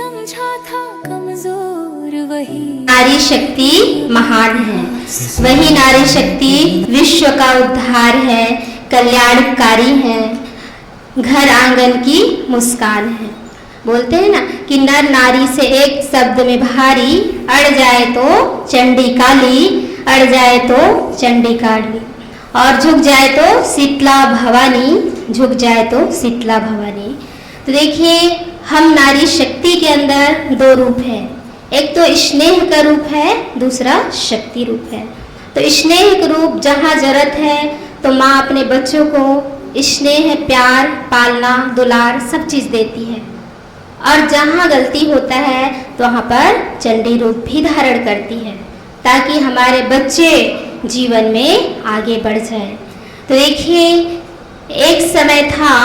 समझा था कमजोर वही नारी शक्ति महान है, वही नारी शक्ति विश्व का उद्धार है, कल्याणकारी है, घर आंगन की मुस्कान है। बोलते हैं ना कि नर नारी से एक शब्द में भारी, अड़ जाए तो चंडी काली, अड़ जाए तो चंडी काली, और झुक जाए तो शीतला भवानी, झुक जाए तो शीतला भवानी। तो देखिए, हम नारी शक्ति के अंदर दो रूप है, एक तो स्नेह का रूप है, दूसरा शक्ति रूप है। तो स्नेह का रूप जहाँ जरूरत है तो माँ अपने बच्चों को स्नेह, प्यार, पालना, दुलार सब चीज़ देती है, और जहाँ गलती होता है तो वहाँ पर चंडी रूप भी धारण करती है, ताकि हमारे बच्चे जीवन में आगे बढ़ जाए। तो देखिए, एक समय था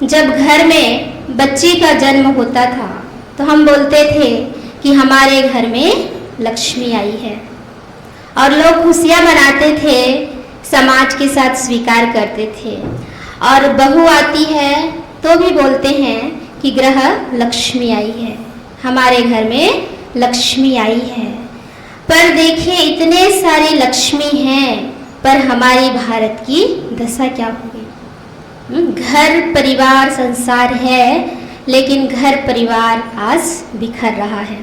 जब घर में बच्ची का जन्म होता था तो हम बोलते थे कि हमारे घर में लक्ष्मी आई है, और लोग खुशियाँ मनाते थे, समाज के साथ स्वीकार करते थे। और बहू आती है तो भी बोलते हैं कि ग्रह लक्ष्मी आई है, हमारे घर में लक्ष्मी आई है। पर देखिए, इतने सारे लक्ष्मी हैं, पर हमारी भारत की दशा क्या हो गई। घर परिवार संसार है, लेकिन घर परिवार आज बिखर रहा है।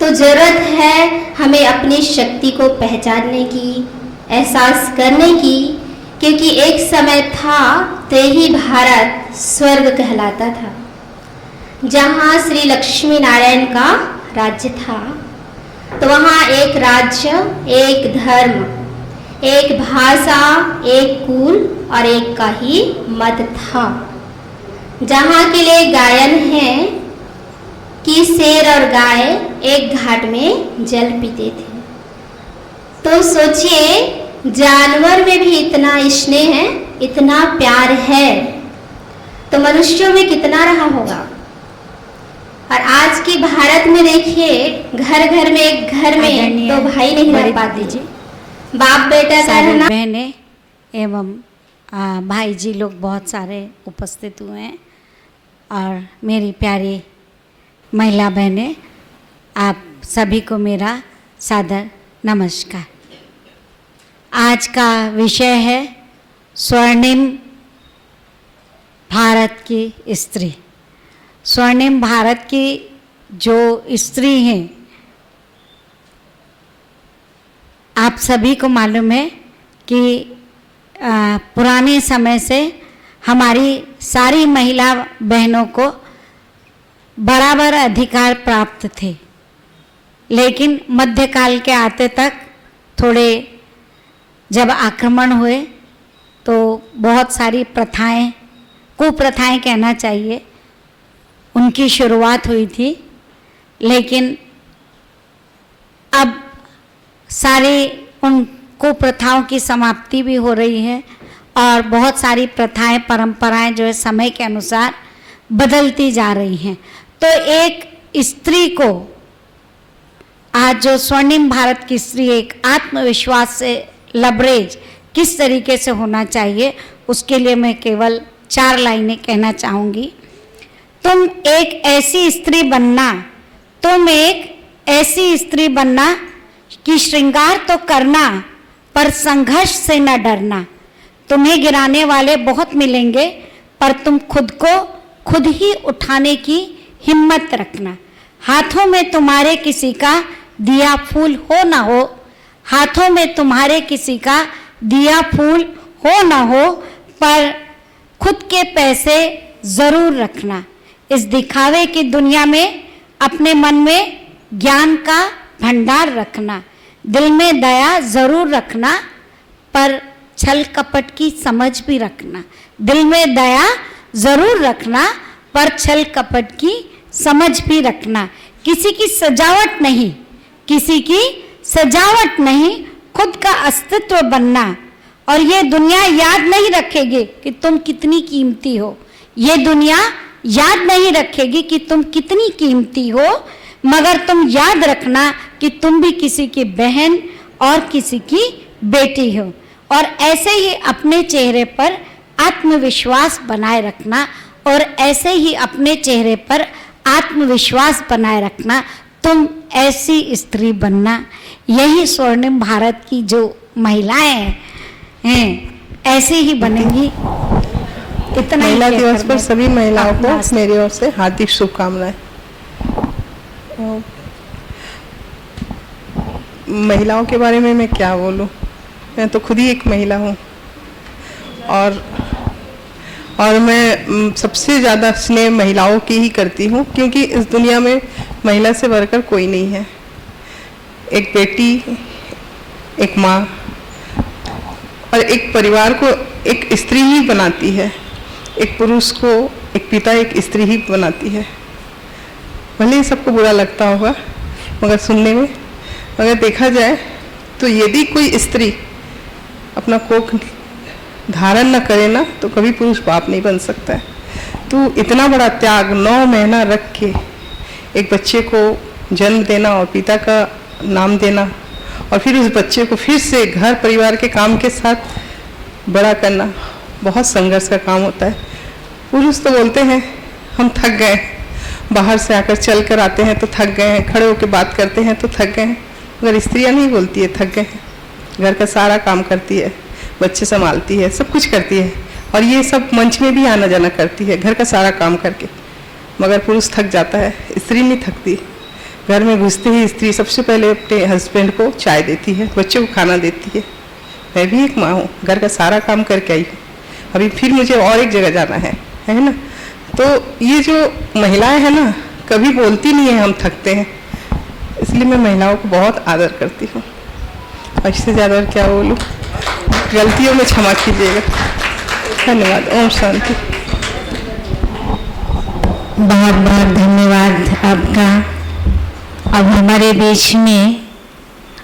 तो जरूरत है हमें अपनी शक्ति को पहचानने की, एहसास करने की, क्योंकि एक समय था तो ही भारत स्वर्ग कहलाता था, जहाँ श्री लक्ष्मी नारायण का राज्य था। तो वहाँ एक राज्य, एक धर्म, एक भाषा, एक कुल और एक का ही मत था, जहाँ के लिए गायन है कि शेर और गाय एक घाट में जल पीते थे। तो सोचिए, जानवर में भी इतना स्नेह है, इतना प्यार है, तो मनुष्यों में कितना रहा होगा। और आज की भारत में देखिए, घर घर में एक घर में तो भाई नहीं रह पाते जी, बाप बेटा का रहना। बहनें एवं भाई जी लोग बहुत सारे उपस्थित हुए हैं, और मेरी प्यारी महिला बहनें, आप सभी को मेरा सादर नमस्कार। आज का विषय है स्वर्णिम भारत की स्त्री। स्वर्णिम भारत की जो स्त्री हैं, आप सभी को मालूम है कि पुराने समय से हमारी सारी महिला बहनों को बराबर अधिकार प्राप्त थे, लेकिन मध्यकाल के आते तक थोड़े जब आक्रमण हुए तो बहुत सारी प्रथाएं, कुप्रथाएं कहना चाहिए, उनकी शुरुआत हुई थी। लेकिन अब सारी उन कुप्रथाओं की समाप्ति भी हो रही है, और बहुत सारी प्रथाएं, परंपराएं जो है समय के अनुसार बदलती जा रही हैं। तो एक स्त्री को आज जो स्वर्णिम भारत की स्त्री एक आत्मविश्वास से लबरेज किस तरीके से होना चाहिए, उसके लिए मैं केवल 4 लाइनें कहना चाहूँगी। तुम एक ऐसी स्त्री बनना, तुम एक ऐसी स्त्री बनना कि श्रृंगार तो करना पर संघर्ष से न डरना। तुम्हें गिराने वाले बहुत मिलेंगे, पर तुम खुद को खुद ही उठाने की हिम्मत रखना। हाथों में तुम्हारे किसी का दिया फूल हो ना हो, हाथों में तुम्हारे किसी का दिया फूल हो ना हो, पर खुद के पैसे ज़रूर रखना। इस दिखावे की दुनिया में अपने मन में ज्ञान का भंडार रखना। दिल में दया ज़रूर रखना, पर छल कपट की समझ भी रखना। दिल में दया ज़रूर रखना, पर छल कपट की समझ भी रखना। किसी की सजावट नहीं, किसी की सजावट नहीं, खुद का अस्तित्व बनना। और ये दुनिया याद नहीं रखेगी कि तुम कितनी कीमती हो, ये दुनिया याद नहीं रखेगी कि तुम कितनी कीमती हो, मगर तुम याद रखना कि तुम भी किसी की बहन और किसी की बेटी हो। और ऐसे ही अपने चेहरे पर आत्मविश्वास बनाए रखना, और ऐसे ही अपने चेहरे पर आत्मविश्वास बनाए रखना, तुम ऐसी स्त्री बनना। यही स्वर्णिम भारत की जो महिलाएं हैं ऐसे ही बनेंगी। इतना ही महिला दिवस कहकर पर मैं सभी महिलाओं अपना को मेरी ओर से हार्दिक शुभकामनाएं। महिलाओं के बारे में मैं क्या बोलूं, मैं तो खुद ही एक महिला हूं और मैं सबसे ज़्यादा स्नेह महिलाओं की ही करती हूं, क्योंकि इस दुनिया में महिला से बढ़कर कोई नहीं है। एक बेटी, एक माँ और एक परिवार को एक स्त्री ही बनाती है। एक पुरुष को एक पिता, एक स्त्री ही बनाती है। भले ही सबको बुरा लगता होगा मगर सुनने में, अगर देखा जाए तो यदि कोई स्त्री अपना कोख धारण न करे ना तो कभी पुरुष बाप नहीं बन सकता है। तो इतना बड़ा त्याग 9 महीना रख के एक बच्चे को जन्म देना और पिता का नाम देना और फिर उस बच्चे को फिर से घर परिवार के काम के साथ बड़ा करना बहुत संघर्ष का काम होता है। पुरुष तो बोलते हैं हम थक गए, बाहर से आकर चल कर आते हैं तो थक गए हैं, खड़े होकर बात करते हैं तो थक गए हैं, मगर स्त्रियां नहीं बोलती है थक गए हैं। घर का सारा काम करती है, बच्चे संभालती है, सब कुछ करती है और ये सब मंच में भी आना जाना करती है घर का सारा काम करके। मगर पुरुष थक जाता है, स्त्री नहीं थकती। घर में घुसते ही स्त्री सबसे पहले अपने हस्बैंड को चाय देती है, बच्चे को खाना देती है। मैं भी एक माँ हूँ, घर का सारा काम करके आई हूँ, अभी फिर मुझे और एक जगह जाना है ना। तो ये जो महिलाएं हैं ना कभी बोलती नहीं है हम थकते हैं, इसलिए मैं महिलाओं को बहुत आदर करती हूँ। और इससे ज़्यादा क्या बोलूँ, गलतियों में क्षमा कीजिएगा। धन्यवाद। ओम शांति। बहुत बहुत धन्यवाद आपका। अब हमारे बीच में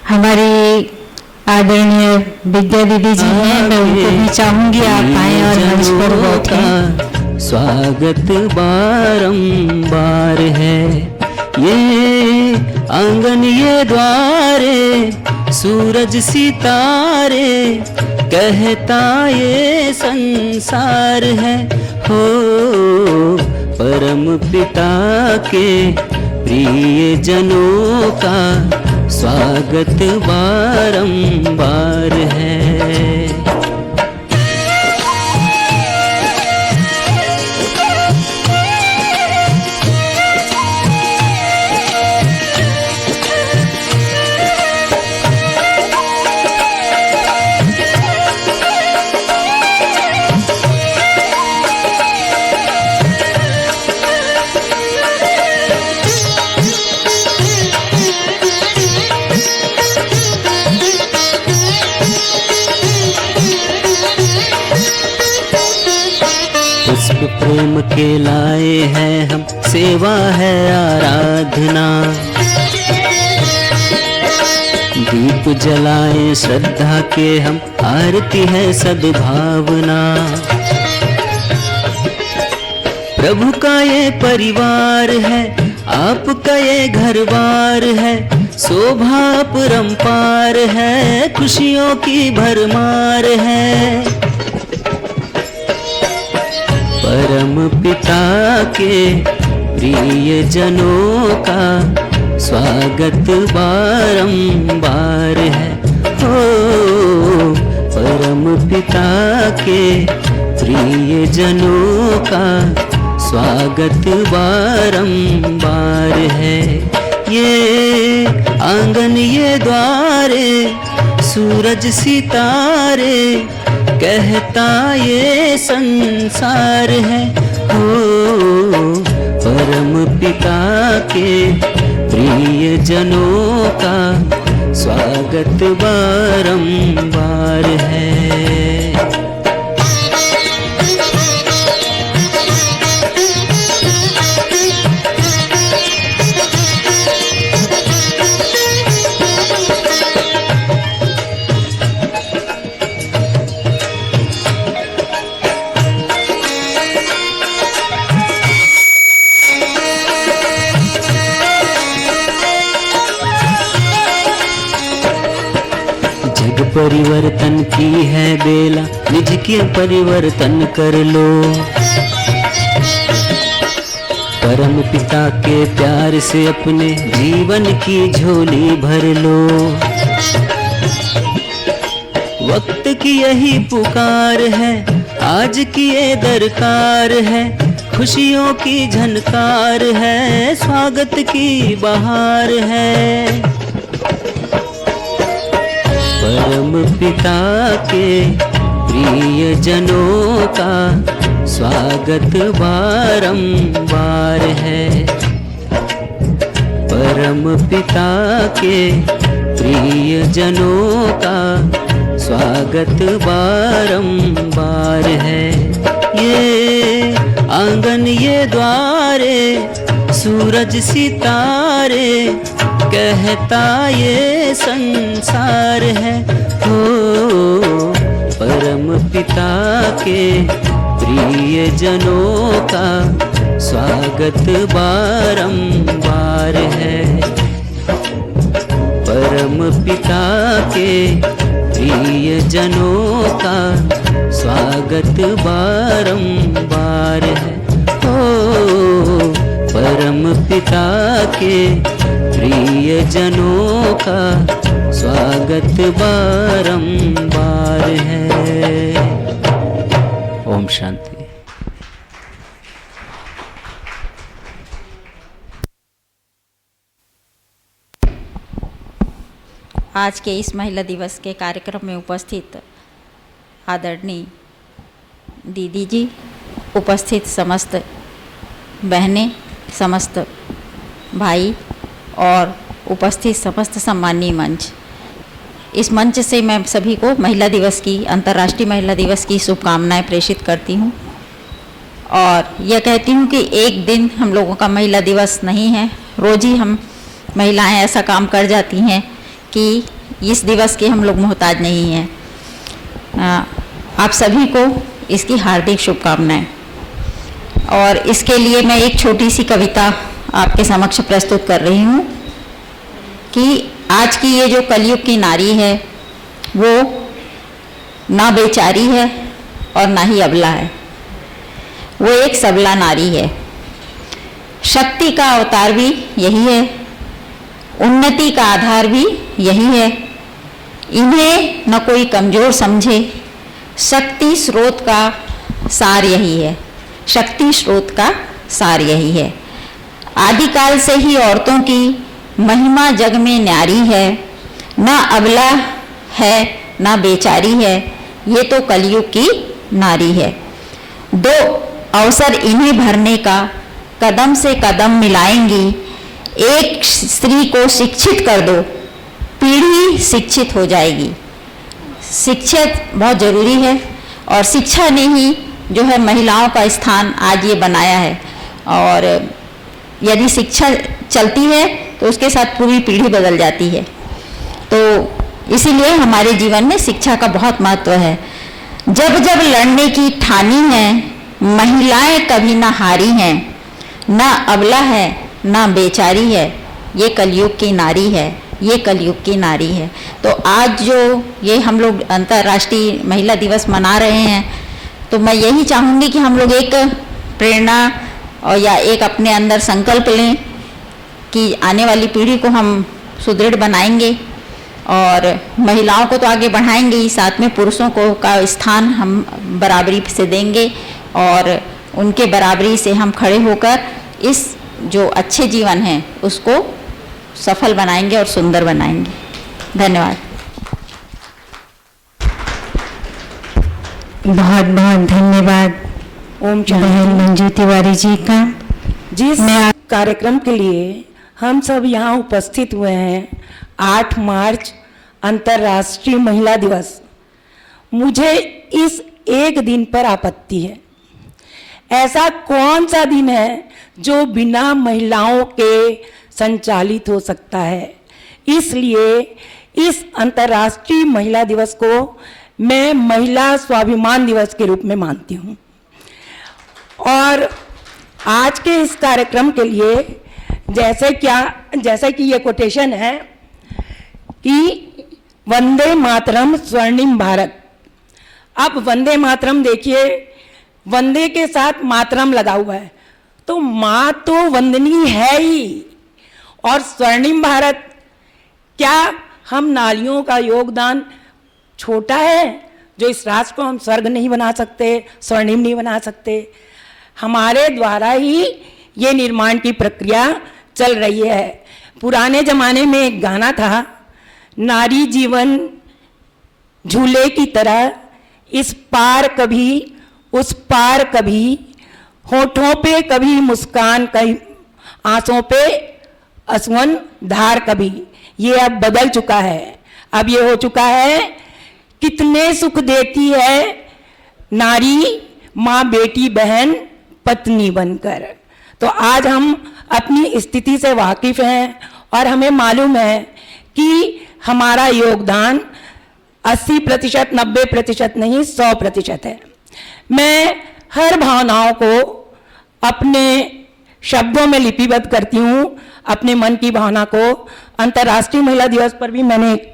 हमारी आदरणीय विद्या दीदी जी हैं, मैं उनको भी चाहूंगी आप आए और मंच पर बैठें। स्वागत बारंबार है, ये आंगन ये द्वारे, सूरज सितारे, कहता ये संसार है। हो परम पिता के प्रिय जनों का स्वागत बारंबार है। पुष्प प्रेम के लाए हैं हम, सेवा है आराधना, दीप जलाए श्रद्धा के हम, आरती है सद्भावना। प्रभु का ये परिवार है, आपका ये घरबार है, शोभा परंपार है, खुशियों की भरमार है। परम पिता के प्रिय जनों का स्वागत बारंबार है। हो परम पिता के प्रिय जनों का स्वागत बारंबार है। ये आंगन ये द्वारे, सूरज सितारे, कहता ये संसार है। हो परम पिता के प्रिय जनों का स्वागत बारंबार है। परिवर्तन की है बेला, निज के परिवर्तन कर लो। परम पिता के प्यार से अपने जीवन की झोली भर लो। वक्त की यही पुकार है, आज की ये दरकार है, खुशियों की झनकार है, स्वागत की बहार है। परम पिता के प्रिय जनों का स्वागत बारंबार है। परम पिता के प्रिय जनों का स्वागत बारंबार है। ये आंगन ये द्वारे, सूरज सितारे, कहता ये संसार है। हो परम पिता के प्रिय जनों का स्वागत बारंबार है। परम पिता के प्रिय जनों का स्वागत बारंबार है। ओ परम पिता के प्रिय जनों का स्वागत बारंबार है। ओम शांति। आज के इस महिला दिवस के कार्यक्रम में उपस्थित आदरणीय दीदी जी, उपस्थित समस्त बहनें, समस्त भाई और उपस्थित समस्त सम्मानीय मंच, इस मंच से मैं सभी को महिला दिवस की, अंतर्राष्ट्रीय महिला दिवस की शुभकामनाएं प्रेषित करती हूं और यह कहती हूं कि एक दिन हम लोगों का महिला दिवस नहीं है। रोज़ ही हम महिलाएं ऐसा काम कर जाती हैं कि इस दिवस के हम लोग मोहताज नहीं हैं। आप सभी को इसकी हार्दिक शुभकामनाएं। और इसके लिए मैं एक छोटी सी कविता आपके समक्ष प्रस्तुत कर रही हूँ कि आज की ये जो कलयुग की नारी है वो ना बेचारी है और ना ही अबला है, वो एक सबला नारी है। शक्ति का अवतार भी यही है, उन्नति का आधार भी यही है। इन्हें न कोई कमज़ोर समझे, शक्ति स्रोत का सार यही है, शक्ति स्रोत का सार यही है। आदिकाल से ही औरतों की महिमा जग में न्यारी है, ना अबला है ना बेचारी है, ये तो कलयुग की नारी है। दो अवसर इन्हें भरने का कदम से कदम मिलाएंगी, एक स्त्री को शिक्षित कर दो, पीढ़ी शिक्षित हो जाएगी। शिक्षित बहुत ज़रूरी है और शिक्षा ने ही जो है महिलाओं का स्थान आज ये बनाया है। और यदि शिक्षा चलती है तो उसके साथ पूरी पीढ़ी बदल जाती है। तो इसीलिए हमारे जीवन में शिक्षा का बहुत महत्व है। जब जब लड़ने की ठानी है, महिलाएं कभी ना हारी हैं, ना अबला है ना बेचारी है, ये कलयुग की नारी है, ये कलयुग की नारी है। तो आज जो ये हम लोग अंतर्राष्ट्रीय महिला दिवस मना रहे हैं, तो मैं यही चाहूँगी कि हम लोग एक प्रेरणा और या एक अपने अंदर संकल्प लें कि आने वाली पीढ़ी को हम सुदृढ़ बनाएंगे और महिलाओं को तो आगे बढ़ाएंगे ही, साथ में पुरुषों को का स्थान हम बराबरी से देंगे और उनके बराबरी से हम खड़े होकर इस जो अच्छे जीवन है उसको सफल बनाएंगे और सुंदर बनाएंगे। धन्यवाद। बहुत बहुत धन्यवाद ओम बहन मंजू तिवारी जी का। जिस कार्यक्रम के लिए हम सब यहाँ उपस्थित हुए हैं, 8 मार्च अंतर्राष्ट्रीय महिला दिवस, मुझे इस एक दिन पर आपत्ति है। ऐसा कौन सा दिन है जो बिना महिलाओं के संचालित हो सकता है। इसलिए इस अंतर्राष्ट्रीय महिला दिवस को मैं महिला स्वाभिमान दिवस के रूप में मानती हूँ। और आज के इस कार्यक्रम के लिए जैसे कि ये कोटेशन है कि वंदे मातरम स्वर्णिम भारत। अब वंदे मातरम देखिए, वंदे के साथ मातरम लगा हुआ है, तो माँ तो वंदनीय है ही। और स्वर्णिम भारत, क्या हम नारियों का योगदान छोटा है जो इस राष्ट्र को हम स्वर्ग नहीं बना सकते, स्वर्णिम नहीं बना सकते? हमारे द्वारा ही ये निर्माण की प्रक्रिया चल रही है। पुराने जमाने में एक गाना था, नारी जीवन झूले की तरह, इस पार कभी उस पार कभी, होठों पे कभी मुस्कान, कहीं आंसुओं पे असवन धार कभी। ये अब बदल चुका है। अब ये हो चुका है, कितने सुख देती है नारी माँ, बेटी, बहन, पत्नी बनकर। तो आज हम अपनी स्थिति से वाकिफ हैं और हमें मालूम है कि हमारा योगदान 80%, 90% नहीं, 100% है। मैं हर भावनाओं को अपने शब्दों में लिपिबद्ध करती हूँ, अपने मन की भावना को। अंतर्राष्ट्रीय महिला दिवस पर भी मैंने एक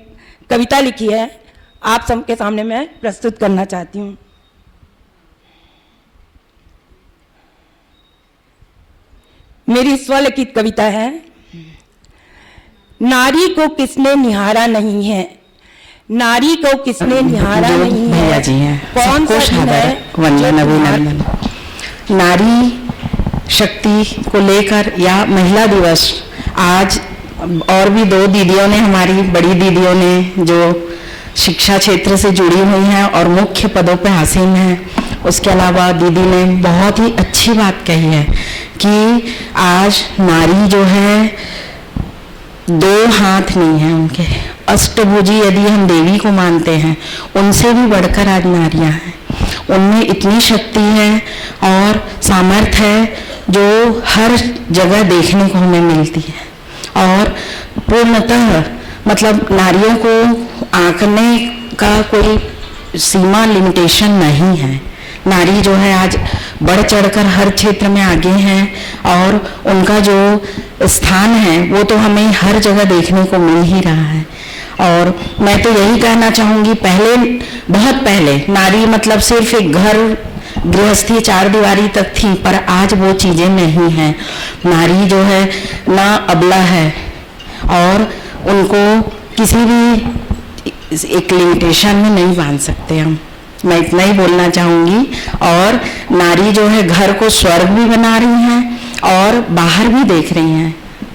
कविता लिखी है, आप सबके सामने मैं प्रस्तुत करना चाहती हूँ। मेरी स्वलिखित कविता है। नारी को किसने निहारा नहीं है, नारी को किसने निहारा नहीं है, भैया जी हैं, कौन सा दिन है वंदन अभिनंदन। नारी शक्ति को लेकर या महिला दिवस आज, और भी 2 दीदियों ने, हमारी बड़ी दीदियों ने जो शिक्षा क्षेत्र से जुड़ी हुई हैं और मुख्य पदों पर हासिल हैं, उसके अलावा दीदी ने बहुत ही अच्छी बात कही है कि आज नारी जो है 2 हाथ नहीं है उनके, अष्टभुजी यदि हम देवी को मानते हैं, उनसे भी बढ़कर आज नारियां हैं। उनमें इतनी शक्ति है और सामर्थ्य है जो हर जगह देखने को हमें मिलती है। और पूर्णतः मतलब नारियों को आंकने का कोई सीमा, लिमिटेशन नहीं है। नारी जो है आज बढ़ चढ़कर हर क्षेत्र में आगे हैं और उनका जो स्थान है वो तो हमें हर जगह देखने को मिल ही रहा है। और मैं तो यही कहना चाहूँगी, पहले, बहुत पहले नारी मतलब सिर्फ एक घर गृहस्थी 4 दीवारी तक थी, पर आज वो चीज़ें नहीं हैं। नारी जो है ना अबला है और उनको किसी भी एक लिमिटेशन में नहीं बांध सकते हम। मैं इतना ही बोलना चाहूँगी। और नारी जो है घर को स्वर्ग भी बना रही हैं और बाहर भी देख रही हैं।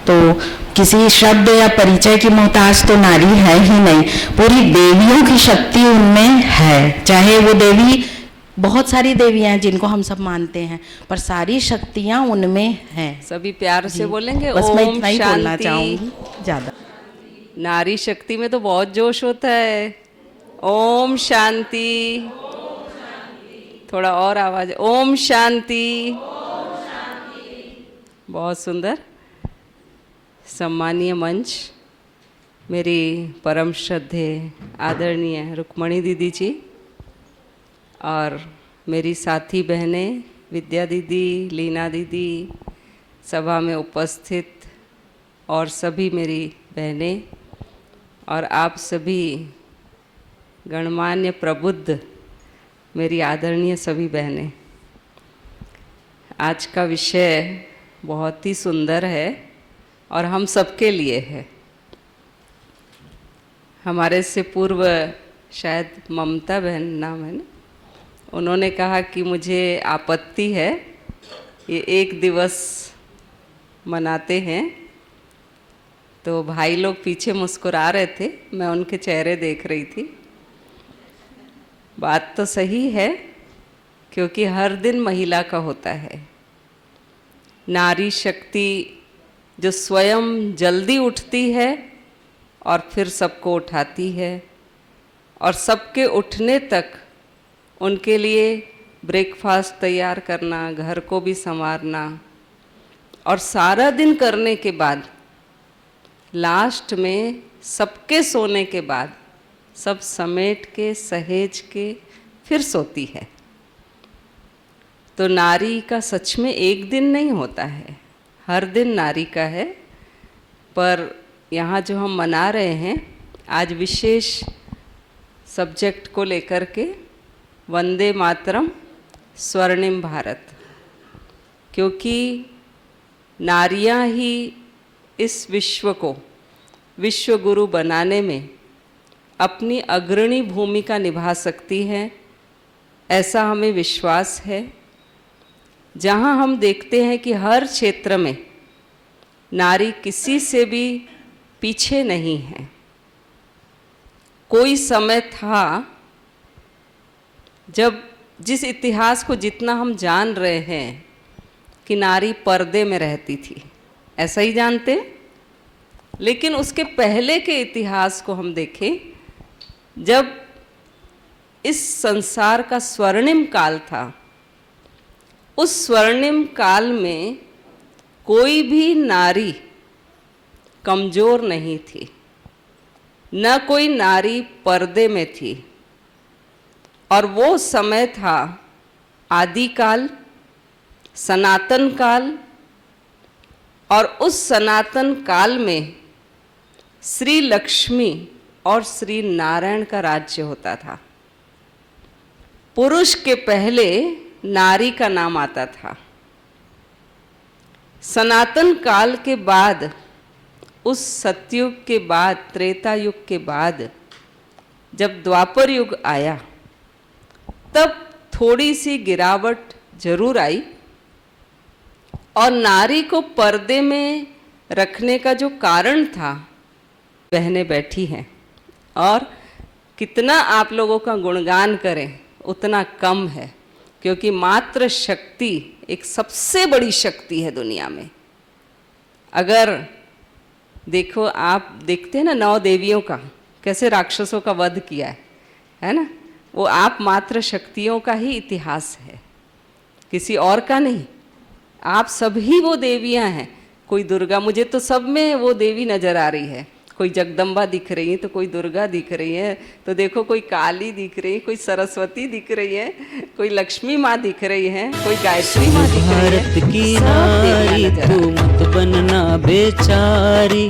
तो किसी शब्द या परिचय की मोहताज तो नारी है ही नहीं, पूरी देवियों की शक्ति उनमें है। चाहे वो देवी, बहुत सारी देवियां हैं जिनको हम सब मानते हैं, पर सारी शक्तियां उनमें हैं। सभी प्यार से बोलेंगे। बस मैं ओम इतना ही बोलना शांति। चाहूँगी ज़्यादा। नारी शक्ति में तो बहुत जोश होता है। ओम शांति। थोड़ा और आवाज। ओम शांति। बहुत सुंदर। सम्मानीय मंच, मेरी परम श्रद्धेय आदरणीय रुक्मणी दीदी जी और मेरी साथी बहनें विद्या दीदी, लीना दीदी, सभा में उपस्थित और सभी मेरी बहनें और आप सभी गणमान्य प्रबुद्ध मेरी आदरणीय सभी बहनें। आज का विषय बहुत ही सुंदर है और हम सबके लिए है। हमारे से पूर्व शायद ममता बहन नाम है ना, उन्होंने कहा कि मुझे आपत्ति है ये 1 दिवस मनाते हैं। तो भाई लोग पीछे मुस्कुरा रहे थे, मैं उनके चेहरे देख रही थी। बात तो सही है, क्योंकि हर दिन महिला का होता है। नारी शक्ति जो स्वयं जल्दी उठती है और फिर सबको उठाती है, और सबके उठने तक उनके लिए ब्रेकफास्ट तैयार करना, घर को भी संवारना, और सारा दिन करने के बाद लास्ट में सबके सोने के बाद सब समेट के सहेज के फिर सोती है। तो नारी का सच में एक दिन नहीं होता है, हर दिन नारी का है। पर यहाँ जो हम मना रहे हैं आज विशेष सब्जेक्ट को लेकर के, वंदे मातरम स्वर्णिम भारत। क्योंकि नारियां ही इस विश्व को विश्व गुरु बनाने में अपनी अग्रणी भूमिका निभा सकती हैं, ऐसा हमें विश्वास है। जहाँ हम देखते हैं कि हर क्षेत्र में नारी किसी से भी पीछे नहीं है। कोई समय था जब जिस इतिहास को जितना हम जान रहे हैं कि नारी पर्दे में रहती थी, ऐसा ही जानते, लेकिन उसके पहले के इतिहास को हम देखें, जब इस संसार का स्वर्णिम काल था, उस स्वर्णिम काल में कोई भी नारी कमज़ोर नहीं थी, न कोई नारी पर्दे में थी। और वो समय था आदिकाल, सनातन काल, और उस सनातन काल में श्री लक्ष्मी और श्री नारायण का राज्य होता था। पुरुष के पहले नारी का नाम आता था। सनातन काल के बाद, उस सतयुग के बाद, त्रेता युग के बाद जब द्वापर युग आया, तब थोड़ी सी गिरावट जरूर आई, और नारी को पर्दे में रखने का जो कारण था, बहनें बैठी हैं, और कितना आप लोगों का गुणगान करें उतना कम है, क्योंकि मात्र शक्ति एक सबसे बड़ी शक्ति है दुनिया में। अगर देखो, आप देखते हैं ना 9 देवियों का कैसे राक्षसों का वध किया है ना, वो आप मात्र शक्तियों का ही इतिहास है, किसी और का नहीं। आप सभी वो देवियां हैं। कोई दुर्गा, मुझे तो सब में वो देवी नजर आ रही है। कोई जगदम्बा दिख रही है, तो कोई दुर्गा दिख रही है, तो देखो कोई काली दिख रही है, कोई सरस्वती दिख रही है, कोई लक्ष्मी माँ दिख रही है, कोई गायत्री माँ दिख रही है। भारत की नारी तू मत बनना बेचारी,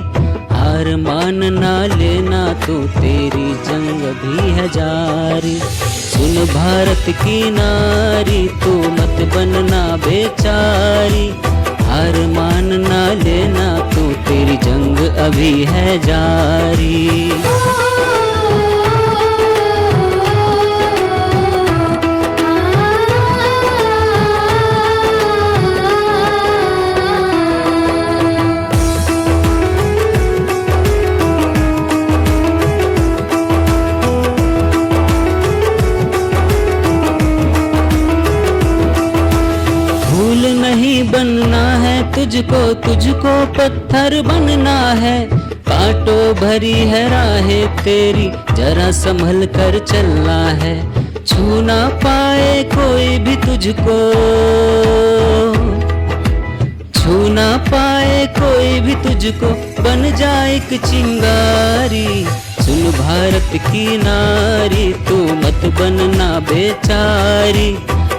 हार मानना लेना तो तेरी जंग भी है जारी। सुन भारत की नारी तू मत बनना बेचारी, हार मानना लेना तो तेरी जंग अभी है जारी। बनना है तुझको, तुझको पत्थर बनना है। कांटों भरी है राहें तेरी, जरा संभल कर चलना है। छू ना पाए कोई भी तुझको, छू ना पाए कोई भी तुझको, बन जाए एक चिंगारी। सुन भारत की नारी तू मत बनना बेचारी,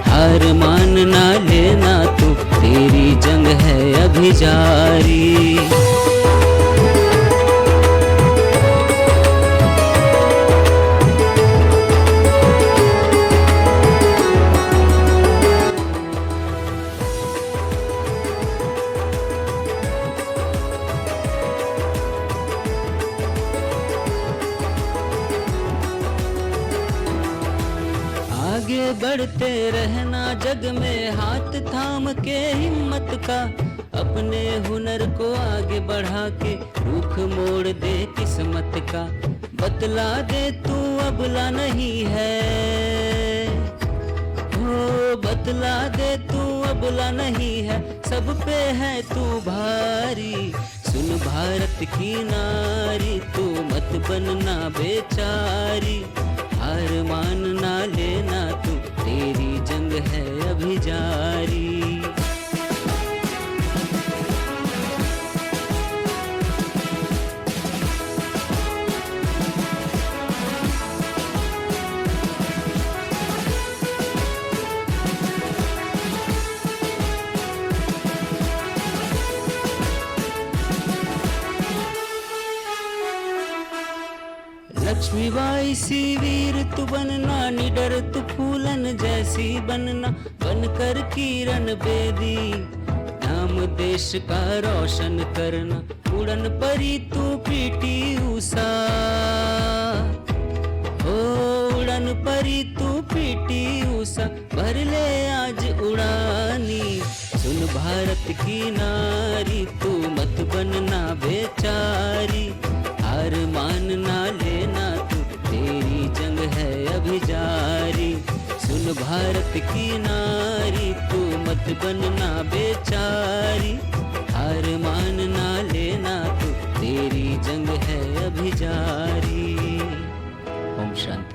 हार मानना लेना तो तेरी जंग है अभी जारी। आगे बढ़ते रहना जग में हाथ थाम के हिम्मत का, अपने हुनर को आगे बढ़ा के रुख मोड़ दे किस्मत का। बतला दे तू अबला नहीं है, हो बतला दे तू अबला नहीं है, सब पे है तू भारी। सुन भारत की नारी तू मत बनना बेचारी, हार मानना लेना तू तेरी जंग है अभी जारी। लक्ष्मी बाई सी वीर तू बनना, निडर तू फूलन जैसी बनना, बनकर किरण बेदी नाम देश का रोशन करना। उड़न परी तू पीटी उषा, ओ उड़न परी तू पीटी उषा, भर ले आज उड़ानी। सुन भारत की नारी तू मत बनना बेचारी, हार मानना लेना तू तेरी जंग है अभी जारी। सुन भारत की नारी तू मत बनना बेचारी, हार मानना लेना तू तेरी जंग है अभी जारी। ओम शांति।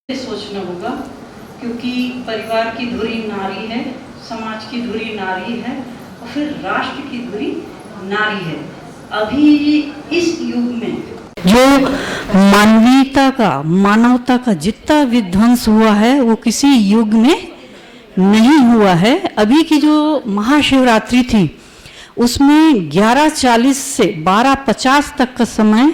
सोचना होगा, क्योंकि परिवार की धुरी नारी है, समाज की धुरी नारी है और फिर राष्ट्र की धुरी नारी है। अभी इस युग में जो मानवीयता का, मानवता का जितना विध्वंस हुआ है वो किसी युग में नहीं हुआ है। अभी की जो महाशिवरात्रि थी उसमें 11:40 से 12:50 तक का समय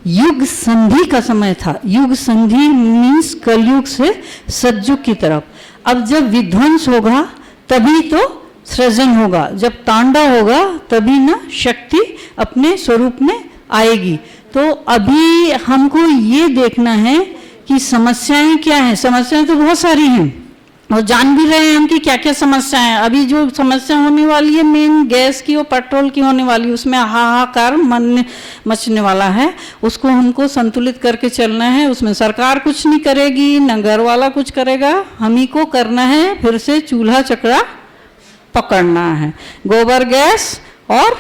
युग संधि का समय था। युग संधि मीन्स कलयुग से सतयुग की तरफ। अब जब विध्वंस होगा तभी तो सृजन होगा, जब तांडव होगा तभी ना शक्ति अपने स्वरूप में आएगी। तो अभी हमको ये देखना है कि समस्याएं क्या हैं। समस्याएं तो बहुत सारी हैं और जान भी रहे हैं हम कि क्या क्या समस्याएं हैं। अभी जो समस्या होने वाली है मेन गैस की और पेट्रोल की होने वाली है, उसमें हाहाकार मचने वाला है। उसको हमको संतुलित करके चलना है। उसमें सरकार कुछ नहीं करेगी, न घर वाला कुछ करेगा, हम ही को करना है। फिर से चूल्हा चक्रा पकड़ना है, गोबर गैस और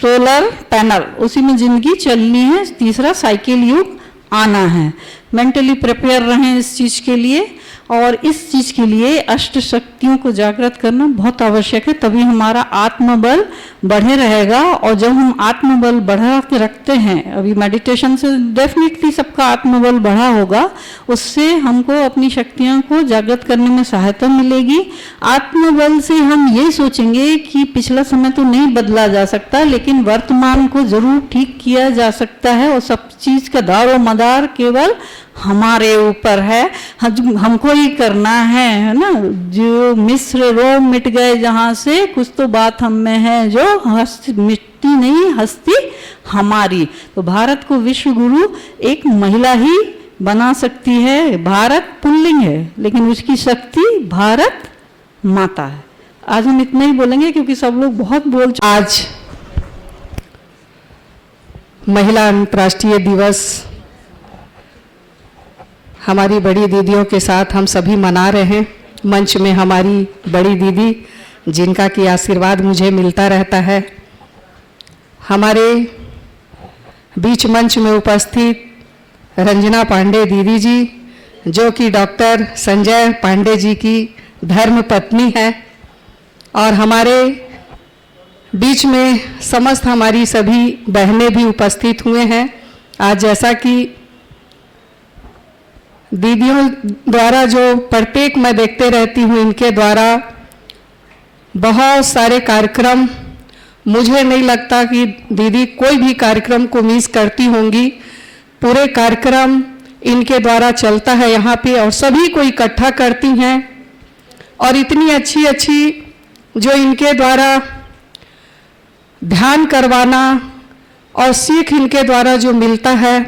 सोलर पैनल, उसी में जिंदगी चलनी है। तीसरा साइकिल युग आना है। मेंटली प्रिपेयर रहें इस चीज़ के लिए, और इस चीज़ के लिए अष्ट शक्तियों को जागृत करना बहुत आवश्यक है। तभी हमारा आत्मबल बढ़े रहेगा। और जब हम आत्मबल बढ़ा के रखते हैं, अभी मेडिटेशन से डेफिनेटली सबका आत्मबल बढ़ा होगा, उससे हमको अपनी शक्तियों को जागृत करने में सहायता मिलेगी। आत्मबल से हम ये सोचेंगे कि पिछला समय तो नहीं बदला जा सकता, लेकिन वर्तमान को जरूर ठीक किया जा सकता है। और सब चीज़ का दारो मदार केवल हमारे ऊपर है, हमको ही करना है ना। जो मिस्र रोम मिट गए जहाँ से, कुछ तो बात हम में है जो मिटती नहीं, हस्ती हमारी। तो भारत को विश्व गुरु एक महिला ही बना सकती है। भारत पुल्लिंग है लेकिन उसकी शक्ति भारत माता है। आज हम इतना ही बोलेंगे क्योंकि सब लोग बहुत बोल चुके। आज महिला अंतर्राष्ट्रीय दिवस हमारी बड़ी दीदियों के साथ हम सभी मना रहे हैं। मंच में हमारी बड़ी दीदी जिनका की आशीर्वाद मुझे मिलता रहता है, हमारे बीच मंच में उपस्थित रंजना पांडे दीदी जी, जो कि डॉक्टर संजय पांडे जी की धर्म पत्नी है, और हमारे बीच में समस्त हमारी सभी बहनें भी उपस्थित हुए हैं। आज जैसा कि दीदियों द्वारा जो प्रत्येक मैं देखते रहती हूँ, इनके द्वारा बहुत सारे कार्यक्रम, मुझे नहीं लगता कि दीदी कोई भी कार्यक्रम को मिस करती होंगी। पूरे कार्यक्रम इनके द्वारा चलता है यहाँ पे, और सभी को इकट्ठा करती हैं। और इतनी अच्छी अच्छी जो इनके द्वारा ध्यान करवाना और सीख इनके द्वारा जो मिलता है,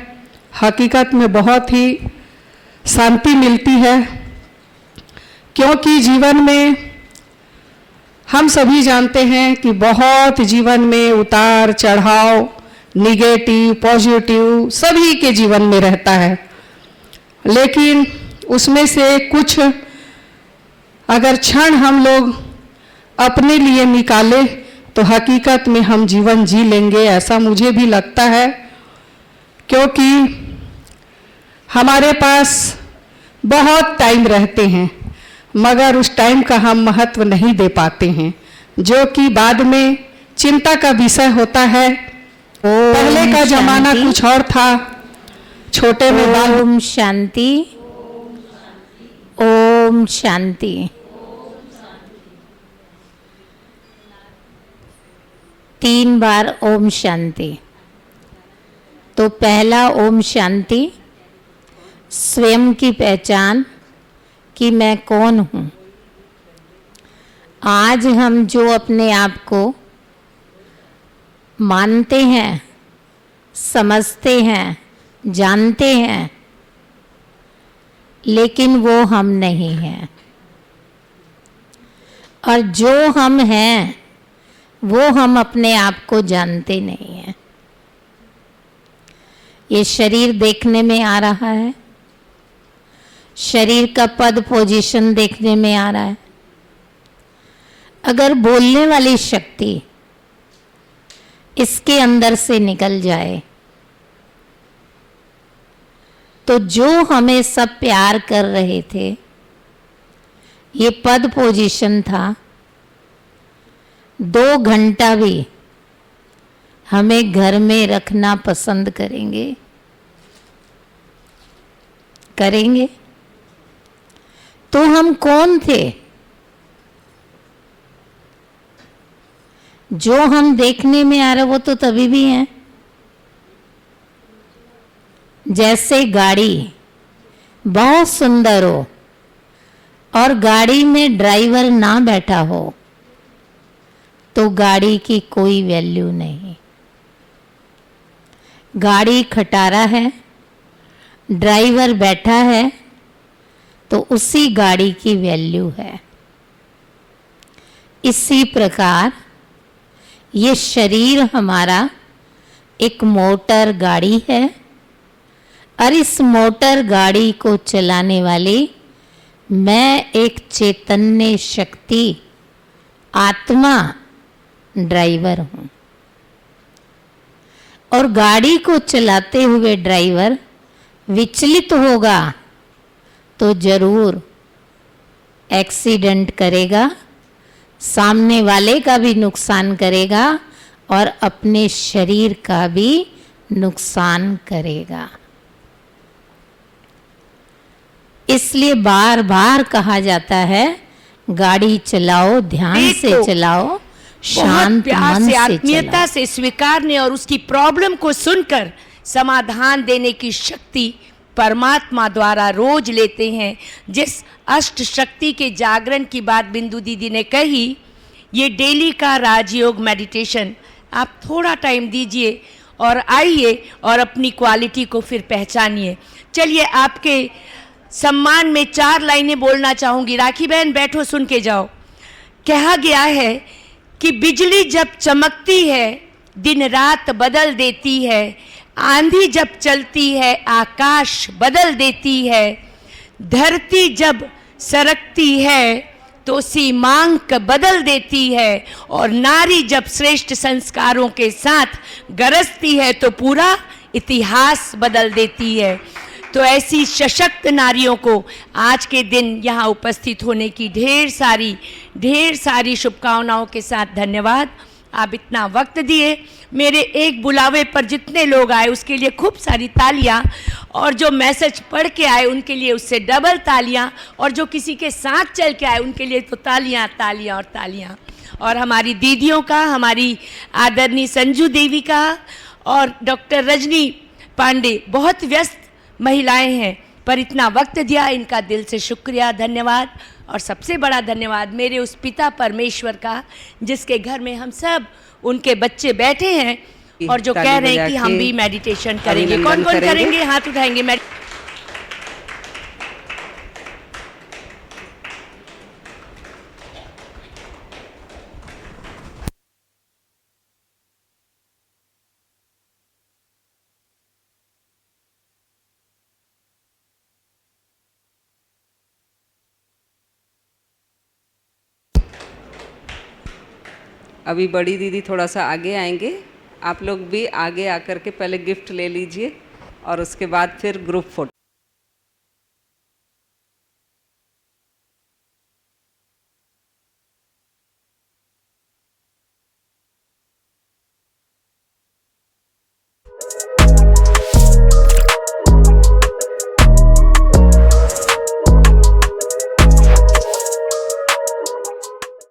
हकीकत में बहुत ही शांति मिलती है। क्योंकि जीवन में हम सभी जानते हैं कि बहुत जीवन में उतार चढ़ाव, निगेटिव पॉजिटिव सभी के जीवन में रहता है, लेकिन उसमें से कुछ अगर क्षण हम लोग अपने लिए निकाले तो हकीकत में हम जीवन जी लेंगे, ऐसा मुझे भी लगता है। क्योंकि हमारे पास बहुत टाइम रहते हैं मगर उस टाइम का हम महत्व नहीं दे पाते हैं, जो कि बाद में चिंता का विषय होता है। पहले का जमाना कुछ और था, छोटे में ओम शांति, ओम शांति। 3 बार ओम शांति। तो पहला ओम शांति, स्वयं की पहचान कि मैं कौन हूँ। आज हम जो अपने आप को मानते हैं, समझते हैं, जानते हैं, लेकिन वो हम नहीं हैं। और जो हम हैं वो हम अपने आप को जानते नहीं हैं। ये शरीर देखने में आ रहा है, शरीर का पद पोजीशन देखने में आ रहा है। अगर बोलने वाली शक्ति इसके अंदर से निकल जाए तो जो हमें सब प्यार कर रहे थे, ये पद पोजीशन था, 2 घंटा भी हमें घर में रखना पसंद करेंगे? तो हम कौन थे? जो हम देखने में आ रहे वो तो तभी भी हैं। जैसे गाड़ी बहुत सुंदर हो और गाड़ी में ड्राइवर ना बैठा हो तो गाड़ी की कोई वैल्यू नहीं। गाड़ी खटारा है, ड्राइवर बैठा है, तो उसी गाड़ी की वैल्यू है। इसी प्रकार ये शरीर हमारा एक मोटर गाड़ी है और इस मोटर गाड़ी को चलाने वाली मैं एक चैतन्य शक्ति आत्मा ड्राइवर हूँ। और गाड़ी को चलाते हुए ड्राइवर विचलित होगा तो जरूर एक्सीडेंट करेगा, सामने वाले का भी नुकसान करेगा और अपने शरीर का भी नुकसान करेगा। इसलिए बार बार कहा जाता है गाड़ी चलाओ ध्यान से चलाओ, शांत मन से आत्मीयता से स्वीकारने और उसकी प्रॉब्लम को सुनकर समाधान देने की शक्ति परमात्मा द्वारा रोज लेते हैं। जिस अष्ट शक्ति के जागरण की बात बिंदु दीदी ने कही, ये डेली का राजयोग मेडिटेशन आप थोड़ा टाइम दीजिए और आइए और अपनी क्वालिटी को फिर पहचानिए। चलिए, आपके सम्मान में 4 लाइनें बोलना चाहूँगी। राखी बहन बैठो, सुन के जाओ। कहा गया है कि बिजली जब चमकती है दिन रात बदल देती है, आंधी जब चलती है आकाश बदल देती है, धरती जब सरकती है तो सीमांक बदल देती है, और नारी जब श्रेष्ठ संस्कारों के साथ गरजती है तो पूरा इतिहास बदल देती है। तो ऐसी सशक्त नारियों को आज के दिन यहाँ उपस्थित होने की ढेर सारी शुभकामनाओं के साथ धन्यवाद। आप इतना वक्त दिए, मेरे एक बुलावे पर जितने लोग आए उसके लिए खूब सारी तालियां, और जो मैसेज पढ़ के आए उनके लिए उससे डबल तालियां, और जो किसी के साथ चल के आए उनके लिए तो तालियां तालियां और तालियां। और हमारी दीदियों का, हमारी आदरणीय संजू देवी का और डॉक्टर रजनी पांडे, बहुत व्यस्त महिलाएं हैं पर इतना वक्त दिया, इनका दिल से शुक्रिया, धन्यवाद। और सबसे बड़ा धन्यवाद मेरे उस पिता परमेश्वर का जिसके घर में हम सब उनके बच्चे बैठे हैं और जो कह रहे हैं कि हम भी मेडिटेशन करेंगे। कौन कौन करेंगे? हाथ उठाएंगे। अभी बड़ी दीदी थोड़ा सा आगे आएंगे, आप लोग भी आगे आकर के पहले गिफ्ट ले लीजिए और उसके बाद फिर ग्रुप फोटो।